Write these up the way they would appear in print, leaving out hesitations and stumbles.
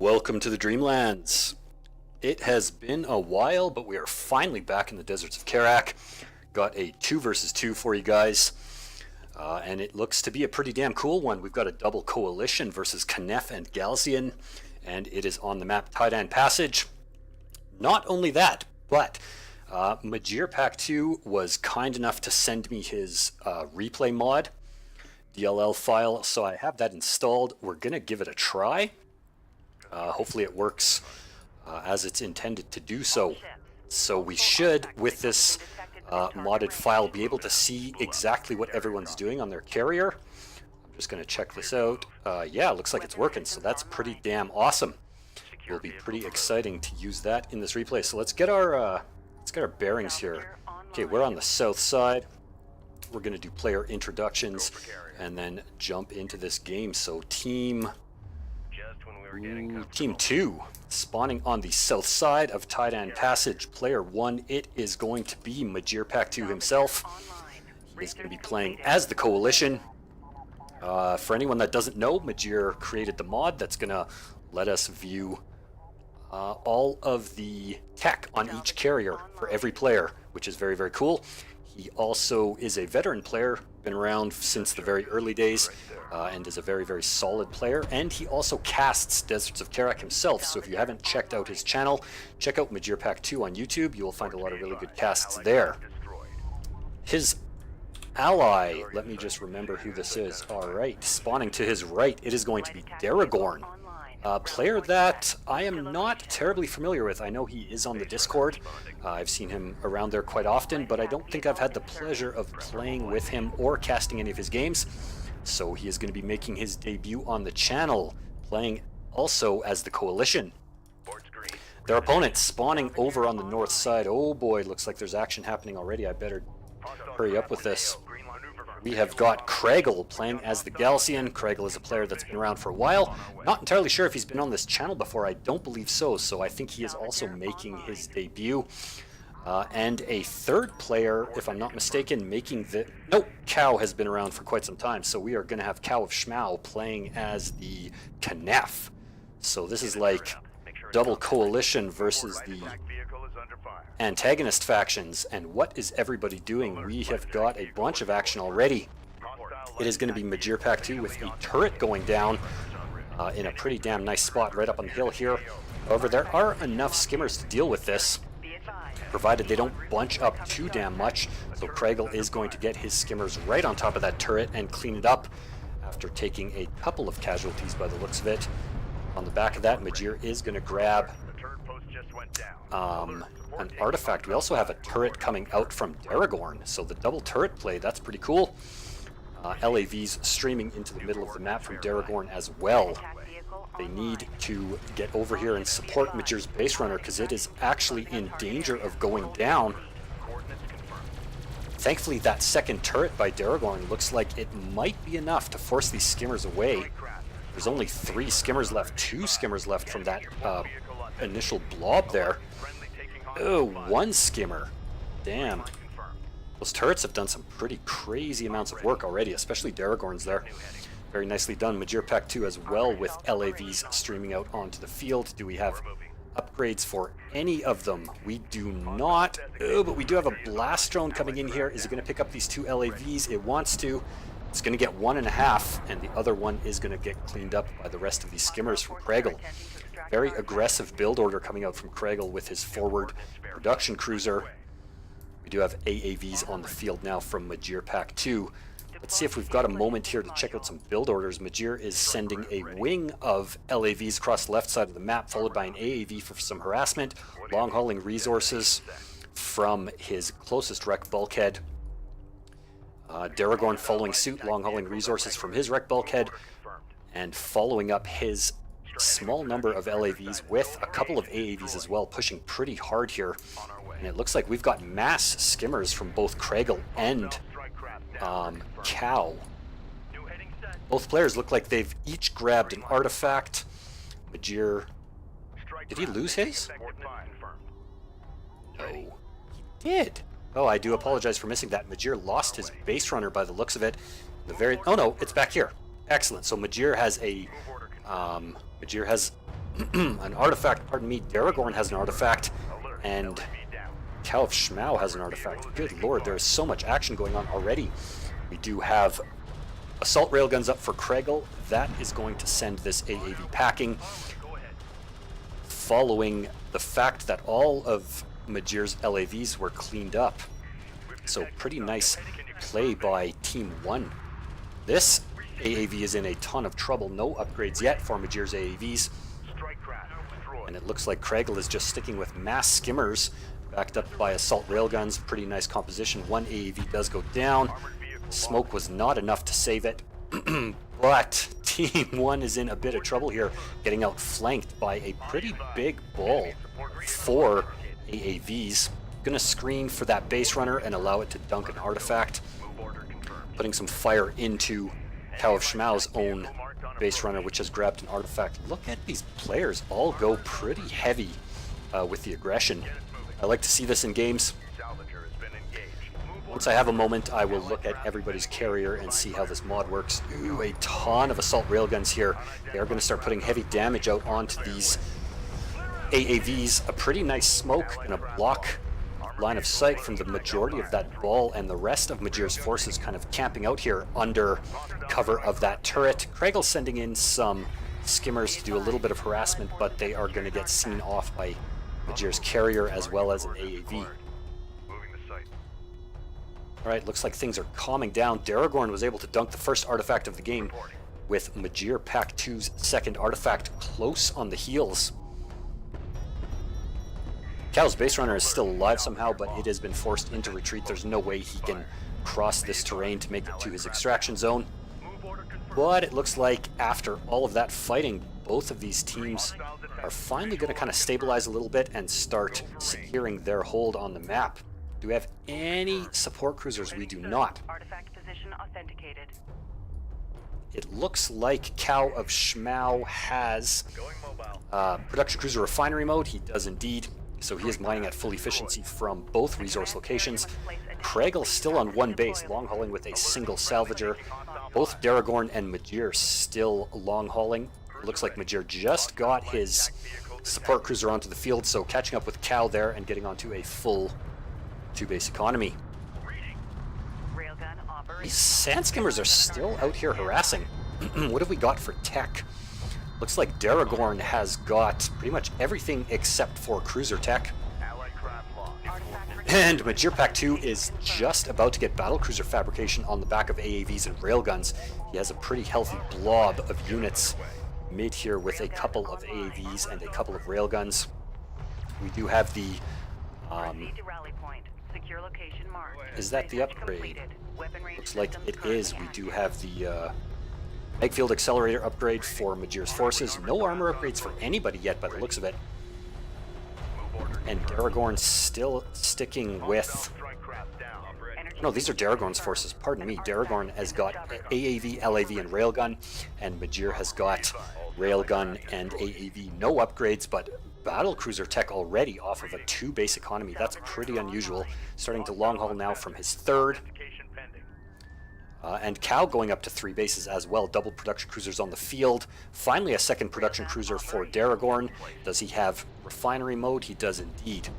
Welcome to the Dreamlands. It has been a while, but we are finally back in the deserts of Kharak. Got a 2 versus 2 for you guys, and it looks to be a pretty damn cool one. We've got a double coalition versus Khaaneph and Gaalsien, and it is on the map Taiidan Passage. Not only that, but Majir Pack 2 was kind enough to send me his replay mod DLL file, so I have that installed. We're gonna give it a try. Hopefully it works as it's intended to do so. So we should, with this modded file, be able to see exactly what everyone's doing on their carrier. I'm just going to check this out. Yeah, it looks like it's working, so that's pretty damn awesome. It will be pretty exciting to use that in this replay. So let's get our bearings here. Okay, we're on the south side. We're going to do player introductions and then jump into this game. So Team 2 spawning on the south side of Taiidan Passage. Player 1, it is going to be Majir Pack 2 himself. He is going to be playing as the Coalition. For anyone that doesn't know, Majir created the mod that's going to let us view all of the tech on each carrier for every player, which is very, very cool. He also is a veteran player, been around since the very early days, and is a very, very solid player. And he also casts Deserts of Kharak himself, so if you haven't checked out his channel, check out Majir Pack 2 on YouTube. You will find a lot of really good casts there. His ally, let me just remember who this is. Alright, spawning to his right, it is going to be Daragorn. A player that I am not terribly familiar with. I know he is on the Discord. I've seen him around there quite often, but I don't think I've had the pleasure of playing with him or casting any of his games. So he is going to be making his debut on the channel, playing also as the Coalition. Their opponents spawning over on the north side. Oh boy, looks like there's action happening already. I better hurry up with this. We have got Kharak playing as the Gaalsien. Kharak is a player that's been around for a while. Not entirely sure if he's been on this channel before. I don't believe so. So I think he is also making his debut. And a third player, if I'm not mistaken, making the... Nope, Cow has been around for quite some time. So we are going to have Cow of Shmao playing as the Khaaneph. So this is like double coalition versus the antagonist factions. And what is everybody doing? We have got a bunch of action already. It is going to be Majir Pack 2 with a turret going down in a pretty damn nice spot right up on the hill here. However, there are enough skimmers to deal with this, provided they don't bunch up too damn much. So Kharak is going to get his skimmers right on top of that turret and clean it up after taking a couple of casualties by the looks of it. On the back of that, Majir is going to grab an artifact. We also have a turret coming out from Daragorn, so the double turret play, that's pretty cool. LAVs streaming into the middle of the map from Daragorn as well. They need to get over here and support Majir's base runner because it is actually in danger of going down. Thankfully, that second turret by Daragorn looks like it might be enough to force these skimmers away. There's only 3 skimmers left, 2 skimmers left from that initial blob there. Oh, 1 skimmer. Damn. Those turrets have done some pretty crazy amounts of work already, especially Daragorn's there. Very nicely done. Majir Pack 2 as well with LAVs streaming out onto the field. Do we have upgrades for any of them? We do not. Oh, but we do have a blast drone coming in here. Is it going to pick up these 2 LAVs? It wants to. It's going to get 1.5, and the other one is going to get cleaned up by the rest of these skimmers from Kharak. Very aggressive build order coming out from Kharak with his forward production cruiser. We do have AAVs on the field now from Majir Pack 2. Let's see if we've got a moment here to check out some build orders. Majir is sending a wing of LAVs across the left side of the map, followed by an AAV for some harassment, long-hauling resources from his closest wreck bulkhead. Daragorn following suit, long-hauling resources from his wreck bulkhead, and following up his small number of LAVs with a couple of AAVs as well, pushing pretty hard here. And it looks like we've got mass skimmers from both Kharak and Cow. Both players look like they've each grabbed an artifact. Majir, did he lose his? No, he did. Oh, I do apologize for missing that. Majir lost his base runner by the looks of it. Oh no, it's back here. Excellent. So Majir has a an artifact, pardon me, Daragorn has an artifact, and Kharakh Shmau has an artifact. Good lord, there is so much action going on already. We do have assault railguns up for Kregel. That is going to send this AAV packing, following the fact that all of Majir's LAVs were cleaned up. So pretty nice play by Team 1. This AAV is in a ton of trouble. No upgrades yet for Majir's AAVs. And it looks like Kregel is just sticking with mass skimmers, backed up by assault railguns. Pretty nice composition. One AAV does go down. Smoke was not enough to save it. But Team 1 is in a bit of trouble here, getting outflanked by a pretty big ball. 4 AAVs. Gonna screen for that base runner and allow it to dunk an artifact, putting some fire into Kharakh Shmau's own base runner, which has grabbed an artifact. Look at these players all go pretty heavy with the aggression. I like to see this in games. Once I have a moment, I will look at everybody's carrier and see how this mod works. Ooh, a ton of assault railguns here. They are going to start putting heavy damage out onto these AAVs. A pretty nice smoke and a block line of sight from the majority of that ball, and the rest of Majir's forces kind of camping out here under cover of that turret. Kregel's sending in some skimmers to do a little bit of harassment, but they are going to get seen off by Majir's carrier as well as an AAV. Alright, looks like things are calming down. Daragorn was able to dunk the first artifact of the game, with Majir Pack 2's second artifact close on the heels. Cal's base runner is still alive somehow, but it has been forced into retreat. There's no way he can cross this terrain to make it to his extraction zone. But it looks like after all of that fighting, both of these teams are finally going to kind of stabilize a little bit and start securing their hold on the map. Do we have any support cruisers? We do not. Artifact position authenticated. It looks like Kharakh Shmau has production cruiser refinery mode. He does indeed. So he is mining at full efficiency from both resource locations. Kregel's still on one base, long hauling with a single salvager. Both Daragorn and Majir still long hauling. It looks like Majir just got his support cruiser onto the field, so catching up with Cal there and getting onto a full 2-base economy. These sand skimmers are still out here harassing. What have we got for tech? Looks like Daragorn has got pretty much everything except for cruiser tech. And Majir Pack 2 is just about to get battlecruiser fabrication on the back of AAVs and railguns. He has a pretty healthy blob of units mid here with a couple of AAVs and a couple of railguns. We do have the... is that the upgrade? Looks like it is. We do have the Eggfield Accelerator upgrade for Majir's forces. No armor upgrades for anybody yet by the looks of it. And Daragorn still sticking with... No, these are Daragorn's forces, pardon me. Daragorn has got AAV, LAV, and Railgun, and Majir has got Railgun and AAV. No upgrades, but battlecruiser tech already off of a 2-base economy. That's pretty unusual. Starting to long haul now from his third. And Cal going up to 3 bases as well. Double production cruisers on the field. Finally a second production cruiser for Daragorn. Does he have refinery mode? He does indeed.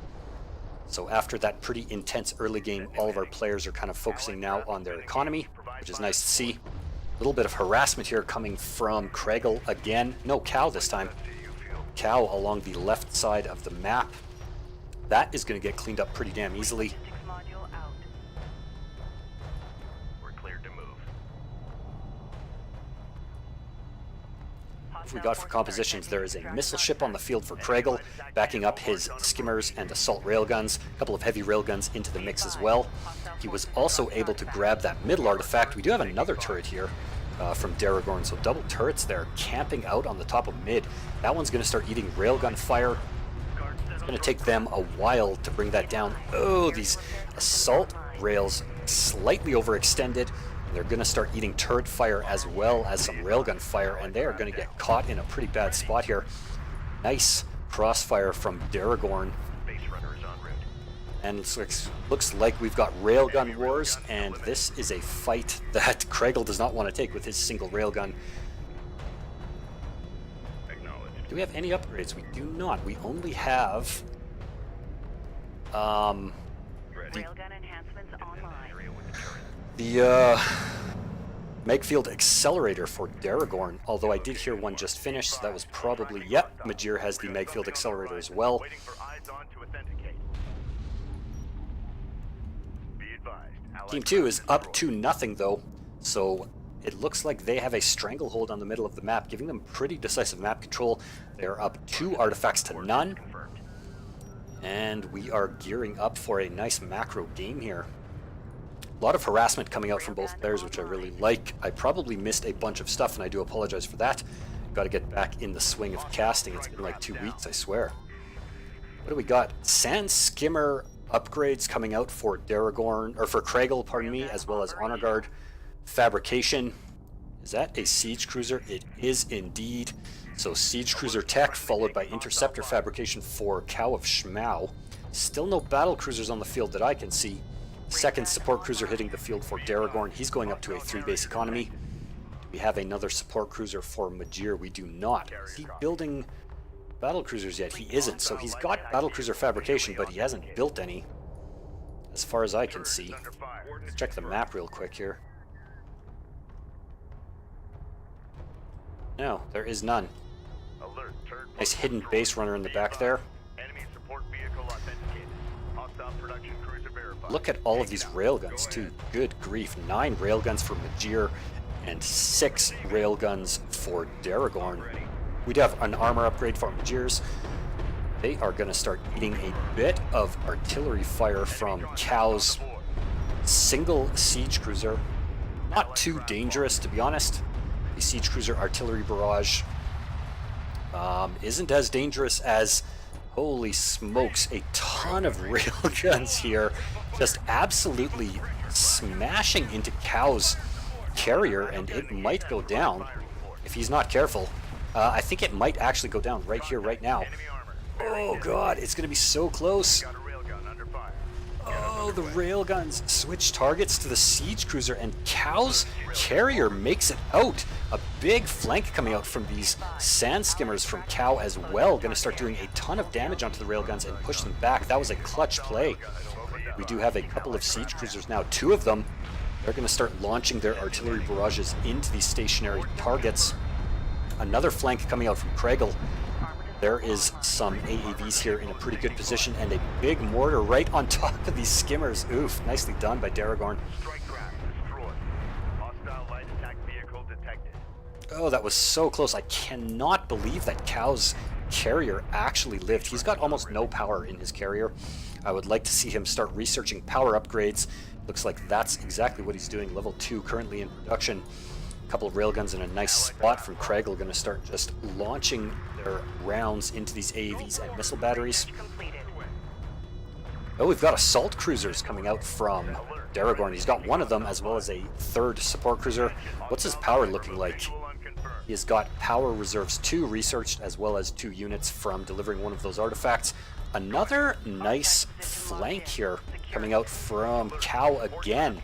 So after that pretty intense early game, all of our players are kind of focusing now on their economy, which is nice to see. A little bit of harassment here coming from Kregel again. No, Cal this time. Cal along the left side of the map. That is going to get cleaned up pretty damn easily. What we got for compositions, there is a missile ship on the field for Kregel, backing up his skimmers and assault railguns, a couple of heavy railguns into the mix as well. He was also able to grab that middle artifact. We do have another turret here from Daragorn, so double turrets there, camping out on the top of mid. That one's going to start eating railgun fire. It's going to take them a while to bring that down. Oh, these assault rails slightly overextended. They're going to start eating turret fire as well as some railgun fire, and they are going to get caught in a pretty bad spot here. Nice crossfire from Daragorn. And it looks like we've got railgun wars, and this is a fight that Kregel does not want to take with his single railgun. Do we have any upgrades? We do not. We only have Railgun enhancements online. the Megfield Accelerator for Daragorn, although I did hear one just finished, so that was probably, yep, Majir has the Megfield Accelerator as well. Team 2 is up to nothing though, so it looks like they have a stranglehold on the middle of the map, giving them pretty decisive map control. They are up 2 artifacts to none, and we are gearing up for a nice macro game here. A lot of harassment coming out from both players, which I really like. I probably missed a bunch of stuff, and I do apologize for that. Got to get back in the swing of casting. It's been like 2 weeks, I swear. What do we got? Sand Skimmer upgrades coming out for Daragorn, or for Craigle, pardon me, as well as Honor Guard fabrication. Is that a siege cruiser? It is indeed. So siege cruiser tech followed by interceptor fabrication for Cow of Schmau. Still no battle cruisers on the field that I can see. Second support cruiser hitting the field for Daragorn. He's going up to a 3-base economy. Do we have another support cruiser for Majir? We do not. Is he building battle cruisers yet? He isn't. So he's got battle cruiser fabrication, but he hasn't built any, as far as I can see. Let's check the map real quick here. No, there is none. Nice hidden base runner in the back there. Look at all of these railguns too. Good grief. 9 railguns for Majir and 6 railguns for Daragorn. We do have an armor upgrade for Majir's. They are going to start eating a bit of artillery fire from Cow's single siege cruiser. Not too dangerous, to be honest. The siege cruiser artillery barrage isn't as dangerous as, holy smokes, a ton of railguns here, just absolutely smashing into Cow's carrier, and it might go down if he's not careful. I think it might actually go down right here, right now. Oh god, it's going to be so close. Oh, the railguns switch targets to the siege cruiser, and Cow's carrier makes it out. A big flank coming out from these sand skimmers from Cow as well. Going to start doing a ton of damage onto the railguns and push them back. That was a clutch play. We do have a couple of siege cruisers now. 2 of them. They're going to start launching their artillery barrages into these stationary targets. Another flank coming out from Craigle. There is some AAVs here in a pretty good position, and a big mortar right on top of these skimmers. Oof, nicely done by Daragorn. Oh, that was so close. I cannot believe that Cow's carrier actually lived. He's got almost no power in his carrier. I would like to see him start researching power upgrades. Looks like that's exactly what he's doing. Level 2 currently in production. A couple of railguns in a nice spot from Craigle, going to start just launching their rounds into these AAVs and missile batteries. Oh, we've got assault cruisers coming out from Daragorn. He's got one of them as well as a 3rd support cruiser. What's his power looking like? He has got power reserves 2 researched, as well as 2 units from delivering one of those artifacts. Another nice flank here coming out from Cow again.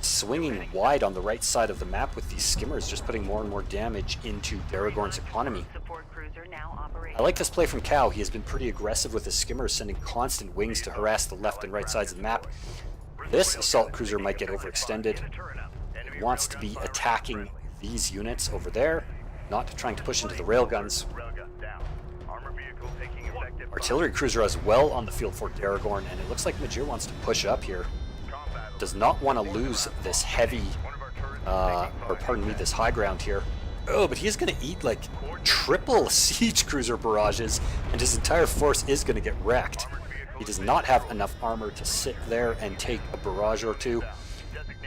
Swinging wide on the right side of the map with these skimmers, just putting more and more damage into Daragorn's economy. I like this play from Cow. He has been pretty aggressive with his skimmers, sending constant wings to harass the left and right sides of the map. This assault cruiser might get overextended. It wants to be attacking these units over there, not trying to push into the railguns. Artillery cruiser as well on the field for Daragorn, and it looks like Majir wants to push up here. Does not want to lose this heavy, or pardon me, this high ground here. Oh, but he's going to eat like triple siege cruiser barrages, and his entire force is going to get wrecked. He does not have enough armor to sit there and take a barrage or 2.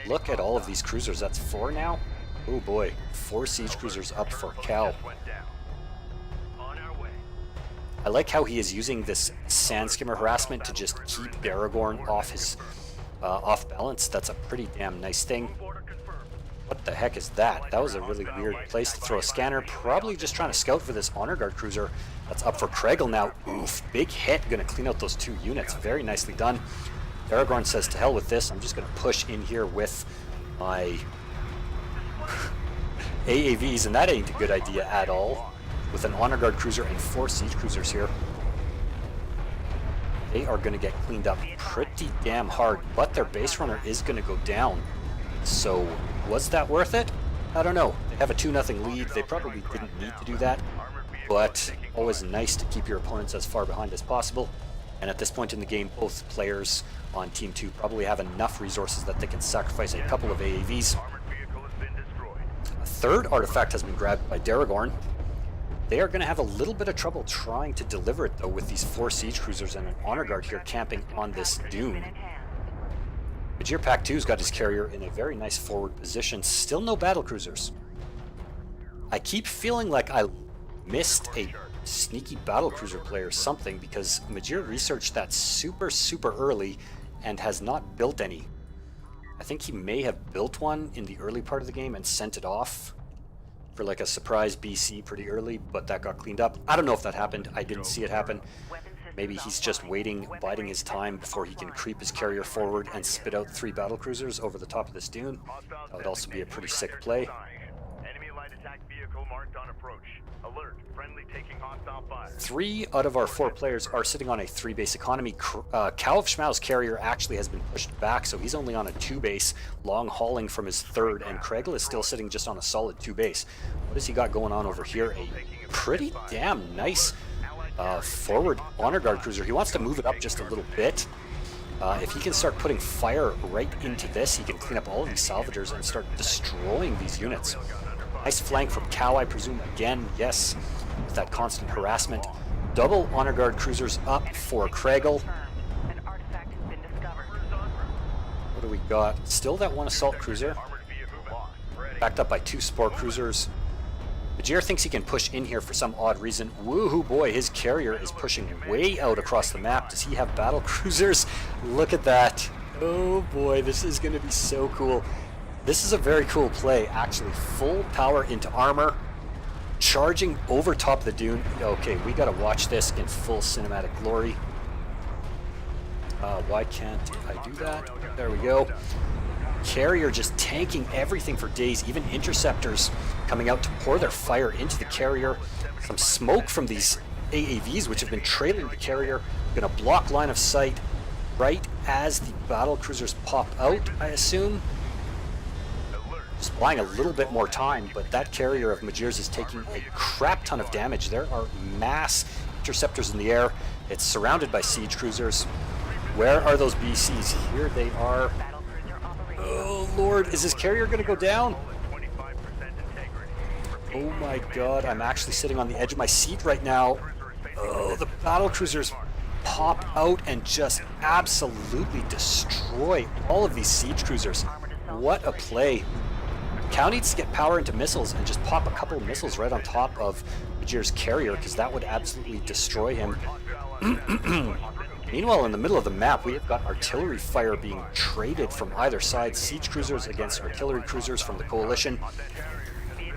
Look at all of these cruisers. That's 4 now. Oh boy, 4 siege cruisers up for Cow. I like how he is using this sand skimmer harassment to just keep Daragorn off his off balance. That's a pretty damn nice thing. What the heck is that? That was a really weird place to throw a scanner. Probably just trying to scout for this Honor Guard cruiser. That's up for Craigle now. Oof, big hit. Gonna clean out those 2 units. Very nicely done. Daragorn says, to hell with this. I'm just gonna push in here with my AAVs, and that ain't a good idea at all. with an honor guard cruiser and 4 siege cruisers here. They are going to get cleaned up pretty damn hard, but their base runner is going to go down. So was that worth it? I don't know. They have a 2-0 lead. They probably didn't need to do that, but always nice to keep your opponents as far behind as possible. And at this point in the game, both players on Team 2 probably have enough resources that they can sacrifice a couple of AAVs. A third artifact has been grabbed by Daragorn. They are going to have a little bit of trouble trying to deliver it, though, with these 4 siege cruisers and an honor guard here camping on this dune. Majir Pack 2's got his carrier in a very nice forward position. Still no battle cruisers. I keep feeling like I missed a sneaky battle cruiser play or something, because Majir researched that super early and has not built any. I think he may have built one in the early part of the game and sent it off for like a surprise BC pretty early, but that got cleaned up. I don't know if that happened. I didn't see it happen. Maybe he's just waiting, biding his time before he can creep his carrier forward and spit out 3 battle cruisers over the top of this dune. That would also be a pretty sick play. Enemy light attack vehicle marked on approach. Alert, friendly taking hostile fire. 3 out of our 4 players are sitting on a 3-base economy. Cal of Schmau's carrier actually has been pushed back, so he's only on a 2-base, long hauling from his 3rd, and Kregel is still sitting just on a solid 2-base. What has he got going on over here? A pretty damn nice forward honor guard cruiser. He wants to move it up just a little bit. If he can start putting fire right into this, he can clean up all of these salvagers and start destroying these units. Nice flank from Cow, I presume, again, yes, with that constant harassment. Double honor guard cruisers up for Kregel. An artifact has been discovered. What do we got? Still that 1 assault cruiser, backed up by 2 spore cruisers. Majir thinks he can push in here for some odd reason. Woohoo boy, his carrier is pushing way out across the map. Does he have battle cruisers? Look at that. Oh boy, this is going to be so cool. This is a very cool play, actually. Full power into armor, charging over top of the dune. Okay, we gotta watch this in full cinematic glory. Why can't I do that? There we go. Carrier just tanking everything for days, even interceptors coming out to pour their fire into the carrier. Some smoke from these AAVs, which have been trailing the carrier, gonna block line of sight right as the battle cruisers pop out, I assume. Just buying a little bit more time, but that carrier of Majir's is taking a crap ton of damage. There are mass interceptors in the air. It's surrounded by siege cruisers. Where are those BCs? Here they are. Oh lord, is this carrier going to go down? Oh my god, I'm actually sitting on the edge of my seat right now. Oh, the battle cruisers pop out and just absolutely destroy all of these siege cruisers. What a play. Cal needs to get power into missiles and just pop a couple of missiles right on top of Majir's carrier, because that would absolutely destroy him. Meanwhile, in the middle of the map, we have got artillery fire being traded from either side. Siege cruisers against artillery cruisers from the coalition.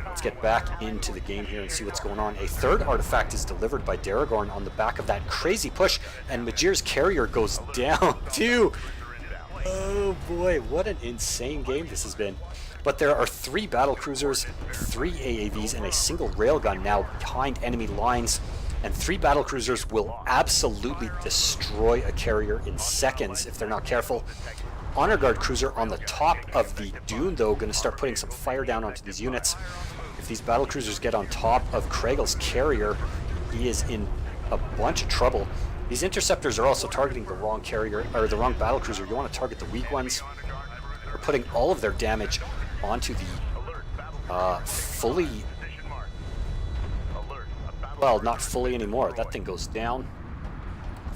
Let's get back into the game here and see what's going on. A 3rd artifact is delivered by Daragorn on the back of that crazy push, and Majir's carrier goes down too. Oh boy, what an insane game this has been. But there are 3 battle cruisers, 3 AAVs, and a single railgun now behind enemy lines. And 3 battle cruisers will absolutely destroy a carrier in seconds if they're not careful. Honor Guard cruiser on the top of the dune, though, going to start putting some fire down onto these units. If these battle cruisers get on top of Kregel's carrier, he is in a bunch of trouble. These interceptors are also targeting the wrong carrier, or the wrong battle cruiser. You want to target the weak ones. They're putting all of their damage onto the fully, well, not fully anymore. That thing goes down.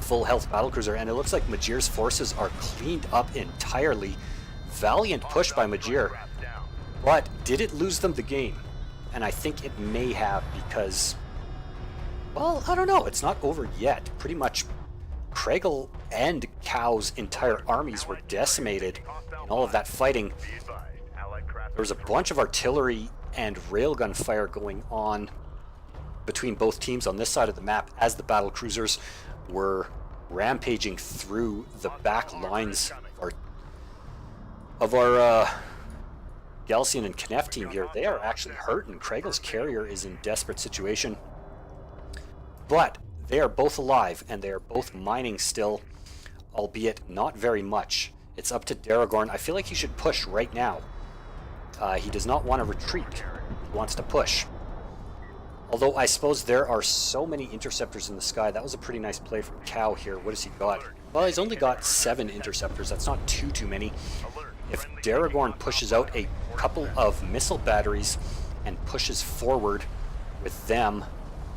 Full health battlecruiser, and it looks like Majir's forces are cleaned up entirely. Valiant push by Majir, but did it lose them the game? And I think it may have, because, well, I don't know. It's not over yet. Pretty much Kregel and Cow's entire armies were decimated in all of that fighting. There was a bunch of artillery and railgun fire going on between both teams on this side of the map as the battle cruisers were rampaging through the back lines of our Gaalsien and Khaaneph team here. They are actually hurt, and Kregel's carrier is in desperate situation. But they are both alive, and they are both mining still, albeit not very much. It's up to Daragorn. I feel like he should push right now. He does not want to retreat. He wants to push. Although I suppose there are so many interceptors in the sky. That was a pretty nice play from Cow here. What has he got? Well, he's only got 7 interceptors. That's not too many. If Daragorn pushes out a couple of missile batteries and pushes forward with them,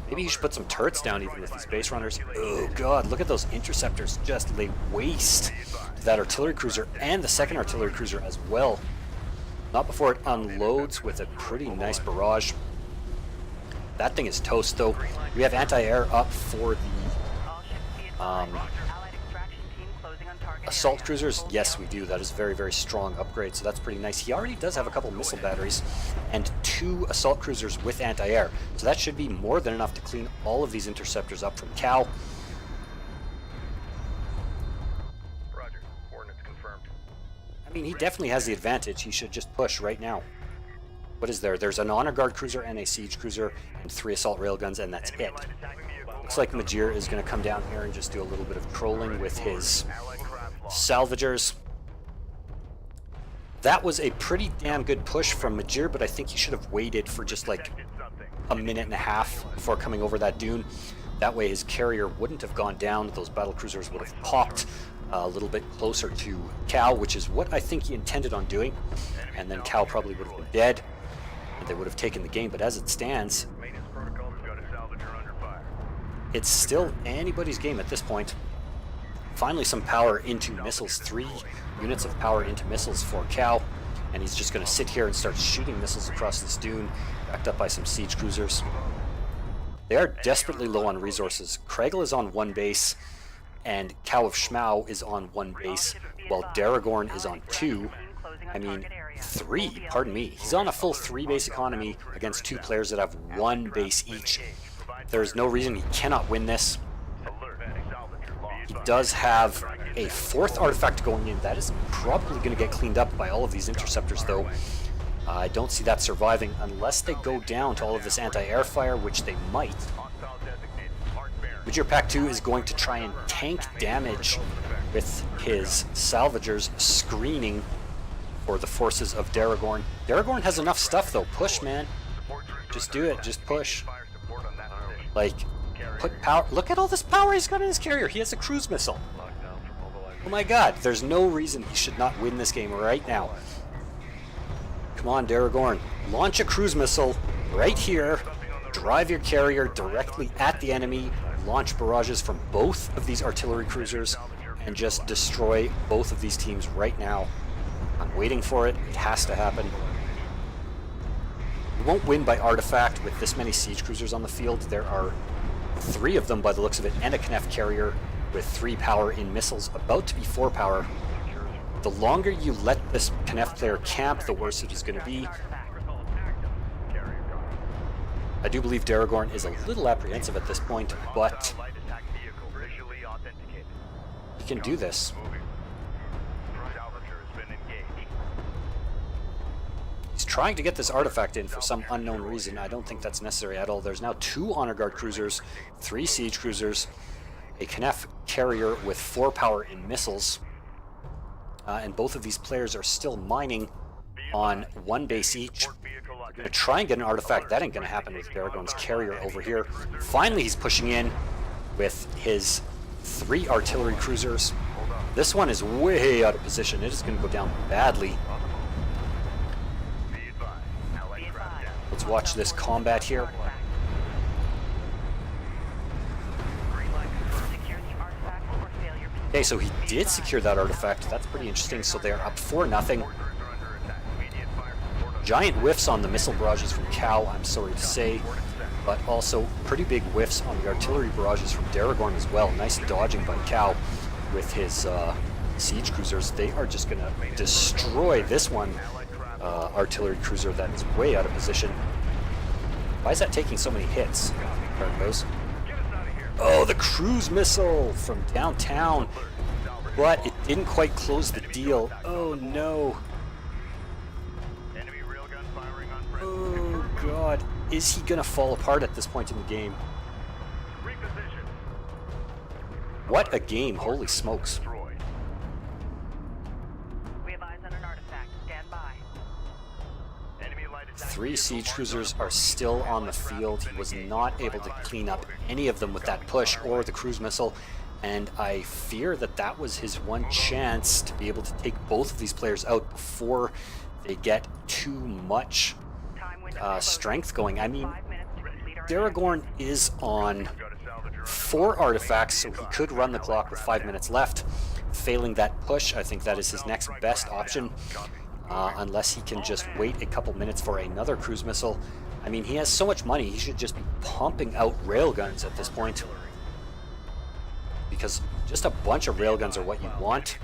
maybe he should put some turrets down even with these base runners. Oh god, look at those interceptors just lay waste to that artillery cruiser and the second artillery cruiser as well. Not before it unloads with a pretty nice barrage. That thing is toast though. We have anti-air up for the assault cruisers. Yes, we do. That is very strong upgrade, so that's pretty nice. He already does have a couple missile batteries and 2 assault cruisers with anti-air, so that should be more than enough to clean all of these interceptors up from Cow. Roger. Coordinates confirmed. I mean, he definitely has the advantage. He should just push right now. What is there? There's an honor guard cruiser and a siege cruiser and 3 assault railguns, and that's it. Looks like Majir is going to come down here and just do a little bit of trolling with his salvagers. That was a pretty damn good push from Majir, but I think he should have waited for just like a minute and a half before coming over that dune. That way his carrier wouldn't have gone down. Those battle cruisers would have popped a little bit closer to Cal, which is what I think he intended on doing. And then Cal probably would have been dead, and they would have taken the game. But as it stands, it's still anybody's game at this point. Finally some power into missiles. 3 units of power into missiles for Cal. And he's just going to sit here and start shooting missiles across this dune, backed up by some siege cruisers. They are desperately low on resources. Craigle is on 1 base, and Cow of Schmau is on 1 base, while Daragorn is on 2. I mean, 3, pardon me. He's on a full 3 base economy against 2 players that have 1 base each. There is no reason he cannot win this. He does have a 4th artifact going in. That is probably going to get cleaned up by all of these interceptors, though. I don't see that surviving unless they go down to all of this anti-air fire, which they might. Major Pack 2 is going to try and tank damage with his salvagers screening for the forces of Daragorn. Daragorn has enough stuff, though. Push, man. Just do it. Just push. Like, put power. Look at all this power he's got in his carrier. He has a cruise missile. Oh my god. There's no reason he should not win this game right now. Come on, Daragorn. Launch a cruise missile right here. Drive your carrier directly at the enemy. Launch barrages from both of these artillery cruisers and just destroy both of these teams right now. I'm waiting for it. It has to happen. We won't win by artifact with this many siege cruisers on the field. There are 3 of them by the looks of it, and a Khaaneph carrier with 3 power in missiles, about to be 4 power. The longer you let this Khaaneph player camp, the worse it is going to be. I do believe Daragorn is a little apprehensive at this point, but he can do this. He's trying to get this artifact in for some unknown reason. I don't think that's necessary at all. There's now 2 honor guard cruisers, 3 siege cruisers, a Khaaneph carrier with 4 power in missiles, and both of these players are still mining on 1 base each. We're going to try and get an artifact. That ain't going to happen with Daragorn's carrier over here. Finally, he's pushing in with his 3 artillery cruisers. This one is way out of position. It is going to go down badly. Let's watch this combat here. Okay, so he did secure that artifact. That's pretty interesting. So they're up 4-0. Giant whiffs on the missile barrages from Cow, I'm sorry to say, but also pretty big whiffs on the artillery barrages from Daragorn as well. Nice dodging by Cow with his siege cruisers. They are just going to destroy this one artillery cruiser that is way out of position. Why is that taking so many hits? There it goes. Oh, the cruise missile from downtown, but it didn't quite close the deal. Oh no. Oh god, is he gonna fall apart at this point in the game? Reposition. What a game, holy smokes. Destroyed. We have eyes on an artifact. Stand by. Enemy light attack 3 vehicle siege marked cruisers on are still on the field. He was not able to clean up any of them with that push or the cruise missile, and I fear that that was his one chance to be able to take both of these players out before they get too much Time window strength going. I mean, 5 minutes to complete our Daragorn is on 4 artifacts, so he could run the clock with 5 minutes left. Failing that push, I think that is his next best option, unless he can just wait a couple minutes for another cruise missile. I mean, he has so much money, he should just be pumping out railguns at this point, because just a bunch of railguns are what you want.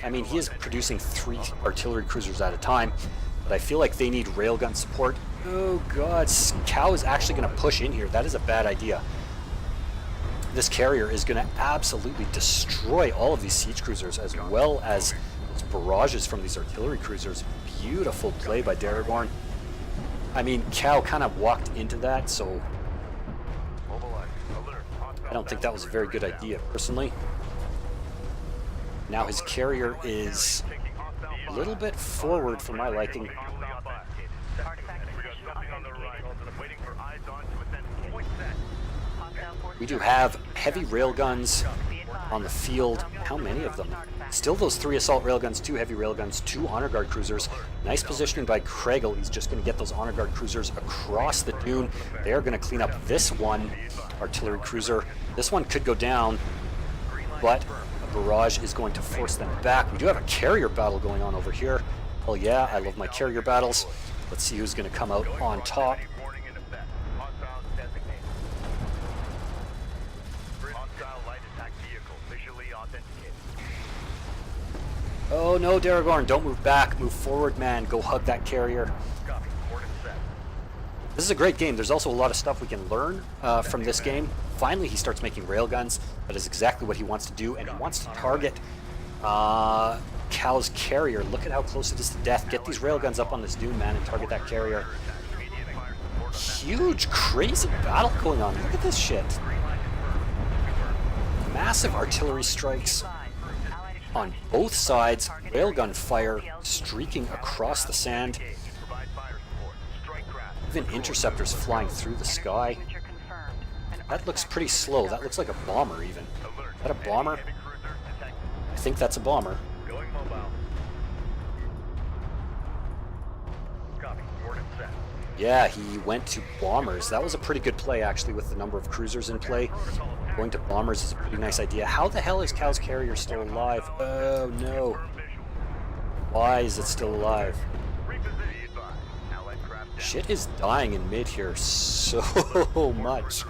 I mean, he is producing 3 artillery cruisers at a time, but I feel like they need railgun support. Oh god, Cow is actually going to push in here. That is a bad idea. This carrier is going to absolutely destroy all of these siege cruisers, as well as those barrages from these artillery cruisers. Beautiful play by Daragorn. I mean, Cow kind of walked into that, so I don't think that was a very good idea, personally. Now his carrier is a little bit forward for my liking. artifact position authenticated. Waiting for eyes on to ascend. Point set. Hostile forces We do have heavy railguns on the field. How many of them? Still those 3 assault railguns, 2 heavy railguns, 2 honor guard cruisers. Nice positioning by Craigle. He's just going to get those honor guard cruisers across the dune. They are going to clean up this one artillery cruiser. This one could go down, but a barrage is going to force them back. We do have a carrier battle going on over here. Hell yeah, I love my carrier battles. Let's see who's going to come out on top. Warning in effect. Hostiles designated. Hostile light attack vehicle visually authenticated. Oh no, Daragorn, don't move back. Move forward, man. Go hug that carrier. Copy. Coordinate set. This is a great game. There's also a lot of stuff we can learn from this game. Finally, he starts making railguns. That is exactly what he wants to do, and he wants to target Cal's carrier. Look at how close it is to death. Get these railguns up on this dune, man, and target that carrier. Huge, crazy battle going on. Look at this shit. Massive artillery strikes on both sides. Railgun fire streaking across the sand. Provide fire support. Strike craft. Even interceptors flying through the sky. signature confirmed. An That looks pretty slow. That looks like a bomber even. Alert. Is that a bomber? Heavy cruiser detected. I think that's a bomber. Going mobile. Copy. Coordinate set. Yeah, he went to bombers. That was a pretty good play, actually, with the number of cruisers in play. Going to bombers is a pretty nice idea. How the hell is Cal's carrier still alive? Oh no. Why is it still alive? Shit is dying in mid here so much.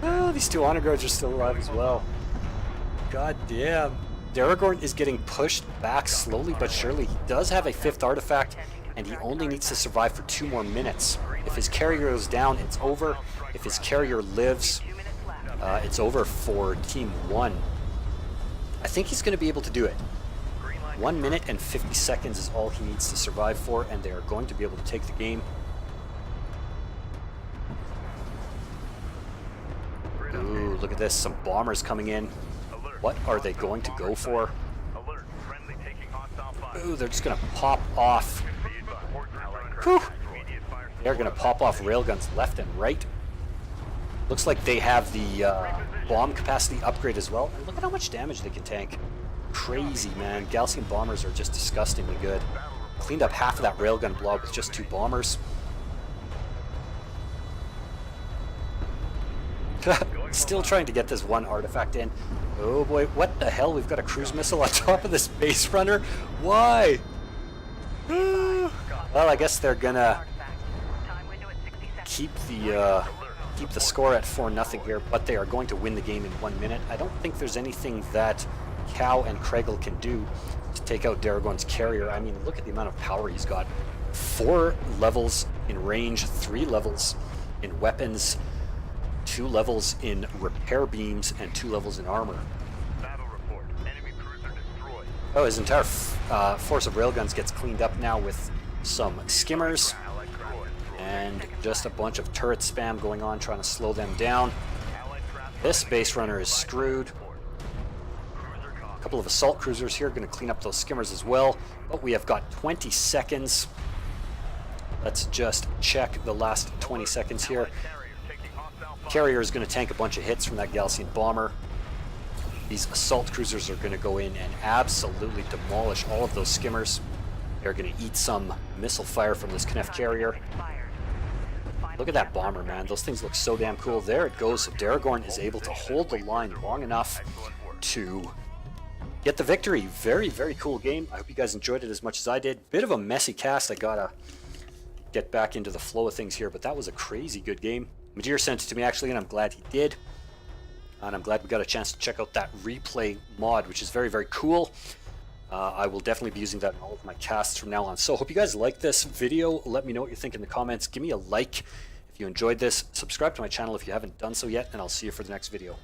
Oh, these 2 honor guards are still alive as well. God damn. Daragorn is getting pushed back slowly but surely. He does have a 5th artifact, and he only needs to survive for 2 more minutes. If his carrier goes down, it's over. If his carrier lives, 2 minutes left. it's over for Team 1. I think he's going to be able to do it. 1 minute and 50 seconds is all he needs to survive for, and they are going to be able to take the game. Ooh, look at this. Some bombers coming in. What are they going to go for? Alert. Friendly taking hostile fire. Ooh, they're just going to pop off. Whew. They're going to pop off railguns left and right. Looks like they have the bomb capacity upgrade as well. And look at how much damage they can tank. Crazy, man. Gaalsien bombers are just disgustingly good. Cleaned up half of that railgun blob with just 2 bombers. Still trying to get this 1 artifact in. Oh boy, what the hell? We've got a cruise missile on top of this base runner? Why? Well, I guess they're gonna Time window at 60 seconds. keep the score at 4-0 here, but they are going to win the game in 1 minute. I don't think there's anything that Cow and Craigle can do to take out Daragorn's carrier. I mean, look at the amount of power he's got. 4 levels in range, 3 levels in weapons, 2 levels in repair beams, and 2 levels in armor. Battle report. Enemy cruiser destroyed. Oh, his entire force of railguns gets cleaned up now with some skimmers Allied craft destroyed. and just a bunch of turret spam going on, trying to slow them down. Allied craft This base runner is screwed. A couple of assault cruisers here going to clean up those skimmers as well. But we have got 20 seconds. Let's just check the last 20 seconds here. Carrier is going to tank a bunch of hits from that Gaalsien bomber. These assault cruisers are going to go in and absolutely demolish all of those skimmers. They're going to eat some missile fire from this Khaaneph carrier. Look at that bomber, man. Those things look so damn cool. There it goes. So Daragorn is able to hold the line long enough to get the victory. Very, very cool game. I hope you guys enjoyed it as much as I did. Bit of a messy cast. I gotta get back into the flow of things here, but that was a crazy good game. Majir sent it to me actually, and I'm glad he did. And I'm glad we got a chance to check out that replay mod, which is very, very cool. I will definitely be using that in all of my casts from now on. So hope you guys like this video. Let me know what you think in the comments. Give me a like if you enjoyed this. Subscribe to my channel if you haven't done so yet, and I'll see you for the next video.